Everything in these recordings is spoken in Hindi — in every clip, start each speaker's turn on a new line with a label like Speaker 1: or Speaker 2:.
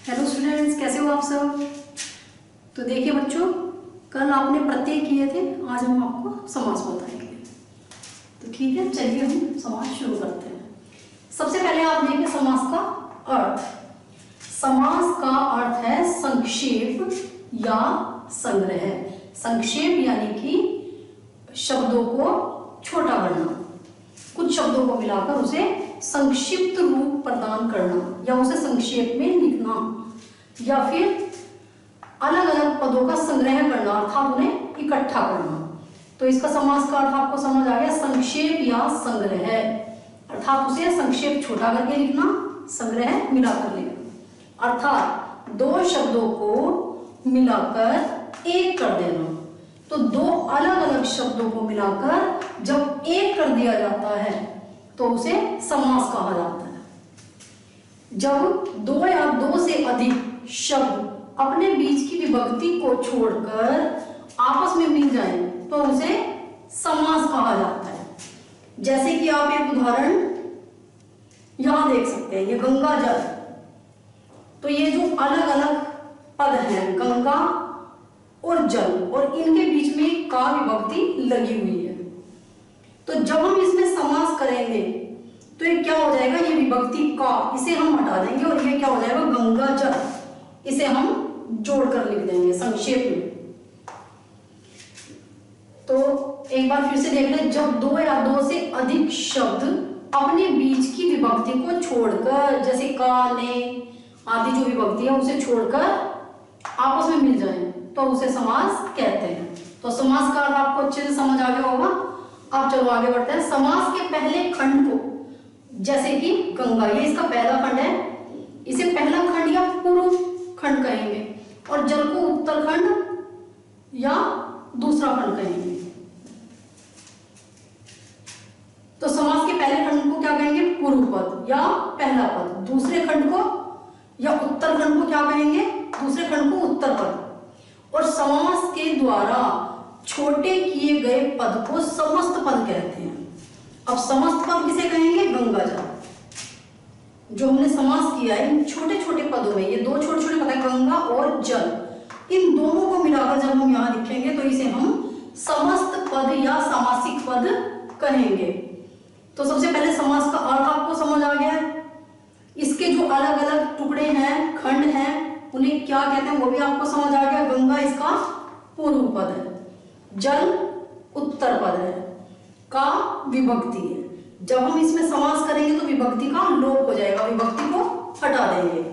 Speaker 1: हेलो स्टूडेंट्स, कैसे हो आप सब। तो देखिए बच्चों, कल आपने प्रत्यय किए थे, आज हम आपको समास बताएंगे। तो ठीक है, चलिए हम समास शुरू करते हैं। सबसे पहले आप देखिए समास का अर्थ। समास का अर्थ है संक्षेप या संग्रह। संक्षेप यानी कि शब्दों को छोटा करना, कुछ शब्दों को मिलाकर उसे संक्षिप्त रूप प्रदान करना या उसे संक्षेप में लिखना, या फिर अलग अलग पदों का संग्रह करना अर्थात उन्हें इकट्ठा करना। तो इसका समास का अर्थ आपको समझ आ गया, संक्षेप या संग्रह, अर्थात उसे संक्षेप छोटा करके लिखना, संग्रह मिलाकर लिखना, अर्थात दो शब्दों को मिलाकर एक कर देना। तो दो अलग अलग शब्दों को मिलाकर जब एक कर दिया जाता है तो उसे समास कहा जाता है। जब दो या दो से अधिक शब्द अपने बीच की विभक्ति को छोड़कर आपस में मिल जाए तो उसे समास कहा जाता है। जैसे कि आप एक उदाहरण यहां देख सकते हैं, ये गंगा जल। तो ये जो अलग अलग पद हैं, गंगा और जल, और इनके बीच में का विभक्ति लगी हुई है। तो जब हम इसमें समास करेंगे तो ये क्या हो जाएगा, ये विभक्ति का, इसे हम हटा देंगे और ये क्या हो जाएगा, गंगा जल, इसे हम जोड़कर लिख देंगे संक्षेप में। तो एक बार फिर से देख लें, जब दो या दो से अधिक शब्द अपने बीच की विभक्ति को छोड़कर, जैसे का, ने आदि जो विभक्ति है उसे छोड़कर आपस में मिल जाए तो उसे समास कहते हैं। तो समास का अर्थ आपको अच्छे से समझ आ गया होगा। अब चलो आगे बढ़ते हैं। समास के पहले खंड को, जैसे कि गंगा, ये इसका पहला खंड है, इसे पहला खंड या पूर्व खंड कहेंगे, और जल को उत्तर खंड या दूसरा खंड कहेंगे। तो समास के पहले खंड को क्या कहेंगे, पूर्व पद या पहला पद, दूसरे खंड को या उत्तर खंड को क्या कहेंगे, दूसरे खंड को उत्तर पद। और समास के द्वारा छोटे किए गए पद को समस्त पद कहते हैं। अब समस्त पद किसे कहेंगे, गंगा जल। जो हमने समास किया है इन छोटे छोटे पदों में, ये दो छोटे छोटे पद है गंगा और जल, इन दोनों को मिलाकर जब हम यहाँ लिखेंगे तो इसे हम समस्त पद या सामासिक पद कहेंगे। तो सबसे पहले समास का अर्थ आपको समझ आ गया है। इसके जो अलग अलग टुकड़े हैं, खंड हैं, उन्हें क्या कहते हैं वो भी आपको समझ आ गया। गंगा इसका पूर्व पद है, जल उत्तर पद है, का विभक्ति है। जब हम इसमें समास करेंगे तो विभक्ति का लोप हो जाएगा, विभक्ति को हटा देंगे।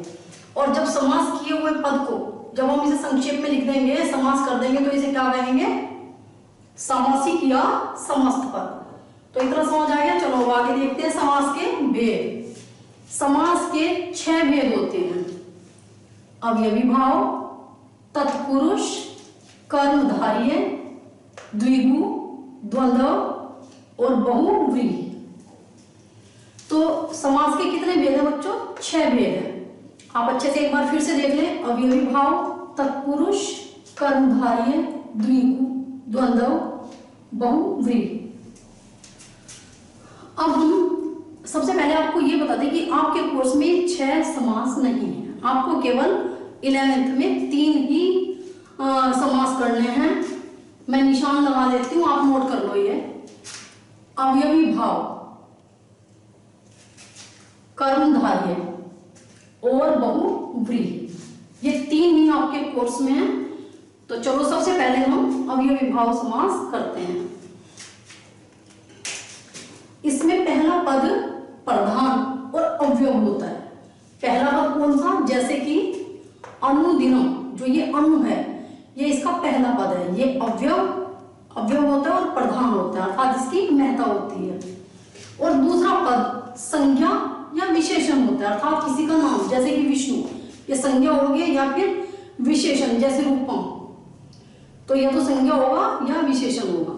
Speaker 1: और जब समास किए हुए पद को जब हम इसे संक्षेप में लिख देंगे, समास कर देंगे, तो इसे क्या कहेंगे, सामासिक या समस्त पद। तो इतना समझ आ गया। चलो आगे देखते हैं समास के भेद। समास के 6 भेद होते हैं, अवयवी भाव, तत्पुरुष, कर्मधारय, द्विगु, द्वंद्व और बहुव्रीहि। तो समास के कितने भेद हैं बच्चों, 6 भेद हैं। आप अच्छे से एक बार फिर से देख लें, अवयवी भाव, तत्पुरुष, कर्मधारय, द्विगु, द्वंद्व, बहुव्रीहि। अब हम सबसे पहले आपको ये बता दें कि आपके कोर्स में 6 समास नहीं है, आपको केवल 11th में 3 ही समास करने हैं। मैं निशान लगा देती हूँ, आप नोट कर लो। ये अवयवी भाव, कर्मधारय और बहुव्रीहि, ये 3 ही आपके कोर्स में है। तो चलो सबसे पहले हम अवयवी भाव समास करते हैं। इसमें पहला पद प्रधान और अव्यव होता है। पहला पद कौन सा, जैसे कि अनुदिनम, जो ये अनु है, ये इसका पहला पद है, ये अव्यव होता है और प्रधान होता है, अर्थात इसकी महत्ता होती है। और दूसरा पद संज्ञा या विशेषण होता है, अर्थात किसी का नाम, जैसे कि विष्णु, ये संज्ञा हो गया, या फिर विशेषण जैसे रूपम, तो यह तो संज्ञा होगा या विशेषण होगा।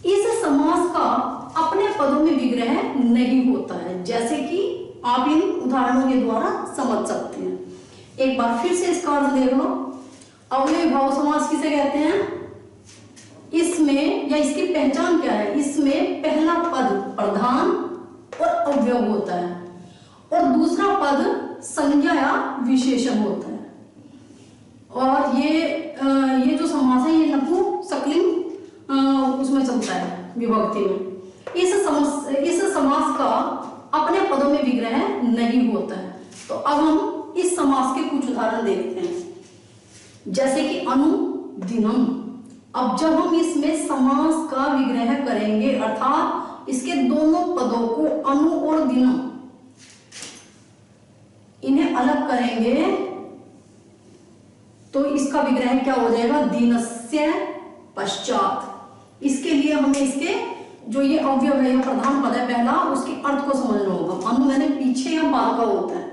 Speaker 1: इस समास का अपने पदों में विग्रह नहीं होता है, जैसे कि आप इन उदाहरणों के द्वारा समझ सकते हैं। एक बार फिर से इसका अर्थ देख लो। अवयवी भाव समास किसे कहते हैं, इसमें या इसकी पहचान क्या है, इसमें पहला पद प्रधान और अव्यव होता है और दूसरा पद संज्ञा या विशेषण होता है। और ये जो समास है ये नपुंसकलिंग उसमें चलता है, विभक्ति में। इस समास का अपने पदों में विग्रह नहीं होता है। तो अब हम इस समास के कुछ उदाहरण देखते हैं, जैसे कि अनुदिनम। अब जब हम इसमें समास का विग्रह करेंगे, अर्थात इसके दोनों पदों को अनु और दिनम इन्हें अलग करेंगे, तो इसका विग्रह क्या हो जाएगा? दिनस्य पश्चात। इसके लिए हमें इसके जो ये अवयव है, प्रधान पद है पहला, उसके अर्थ को समझना होगा। अनु मैंने पीछे या बाद का होता है,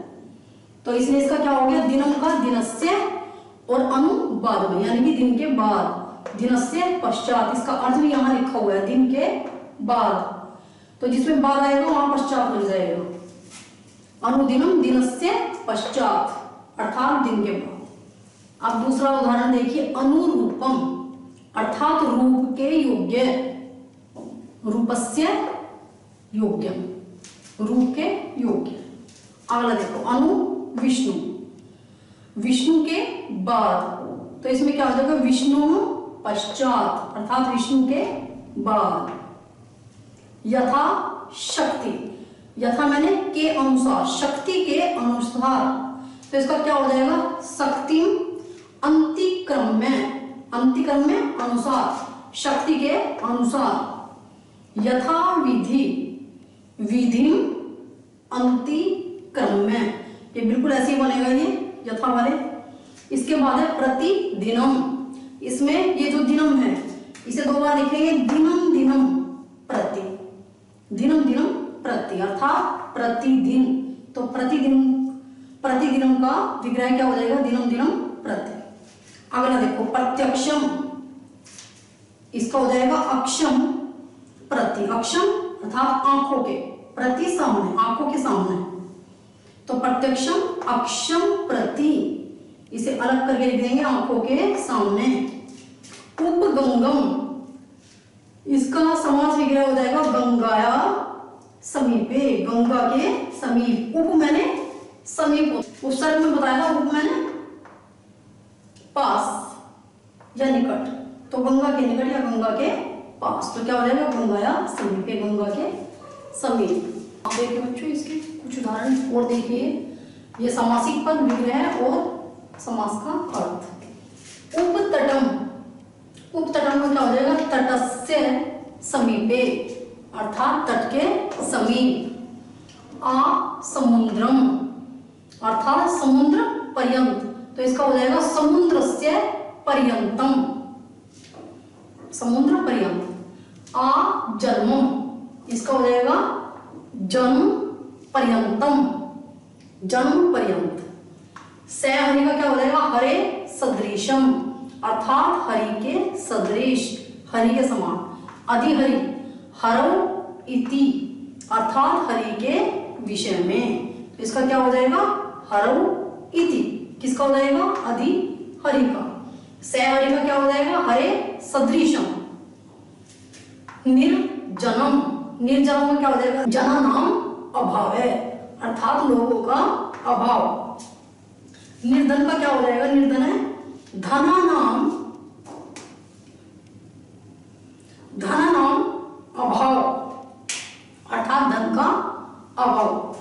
Speaker 1: तो इसलिए इसका क्या हो गया? दिनम का दिनस्य और अनु बाद में, यानी कि दिन के बाद। दिनस्य पश्चात, इसका अर्थ भी यहां लिखा हुआ है, दिन के बाद। तो जिसमें बाद आएगा वहां पश्चात लग जाएगा। अनुदिनम दिनस्य पश्चात, अर्थात दिन के बाद। अब दूसरा उदाहरण देखिए, अनुरूपम, अर्थात रूप के योग्य। रूपस्य योग्यम, रूप के योग्य। अगला देखो, अनु विष्णु, विष्णु के बाद। तो इसमें क्या हो जाएगा? विष्णु पश्चात, अर्थात विष्णु के बाद। यथा शक्ति, यथा मैंने के अनुसार, शक्ति के अनुसार। तो इसका क्या हो जाएगा? शक्ति अंतिक्रम में, अंतिक्रम में अनुसार, शक्ति के अनुसार। यथा विधि, विधि अंतिक्रम में, ये बिल्कुल ऐसे ही बनेगा ये यथा वाले। इसके बाद है प्रतिदिनम। इसमें ये जो दिनम है इसे दो बार लिखेंगे, दिनम दिनम प्रति, दिनम दिनम प्रति, अर्थात प्रतिदिन। तो प्रतिदिन, प्रतिदिनम का विग्रह क्या हो जाएगा? दिनम दिनम प्रति। अगला देखो, प्रत्यक्षम, इसका हो जाएगा अक्षम प्रति। अक्षम अर्थात आंखों के, प्रति सामने, आंखों के सामने। तो प्रत्यक्षम अक्षम प्रति, इसे अलग करके लिख देंगे, आंखों के सामने। उपगंगम, इसका समास विग्रह हो जाएगा गंगाया समीपे, गंगा के समीप। उप मैंने समीप, उपसर्ग में बताया था, उप मैंने पास या निकट। तो गंगा के निकट या गंगा के पास, तो क्या हो जाएगा? गंगाया समीपे, गंगा के समीप। अब देखिए बच्चों, इसके कुछ उदाहरण और देखिए। ये समासिक पद, विग्रह और समास का अर्थ। उपतटम, उपतटम में क्या हो जाएगा? तटस्य समीपे, अर्थात तट के समीप। आ समुद्रम, अर्थात समुद्र पर्यंत। तो इसका हो जाएगा समुद्रस्य पर्यंतम, समुद्र पर्यंत। आ जन्मम, इसका हो जाएगा जन्म पर्यंतम, जन्म पर्यंत। से हरि का क्या हो जाएगा? हरे सदृशम, अर्थात हरि के सदृश, हरि के समान। अधिहरि, हरौ इति, अर्थात हरि के विषय में। इसका क्या हो जाएगा? हरौ इति, किसका हो जाएगा? अधिहरि का। से हरि का क्या हो जाएगा? हरे सदृशम। निर्जनम, निर्जनम में क्या हो जाएगा? जना नाम अभाव है, अर्थात लोगों का अभाव। निर्धन का क्या हो जाएगा? निर्धन है धना नाम, धना नाम अभाव, अर्थात धन का अभाव।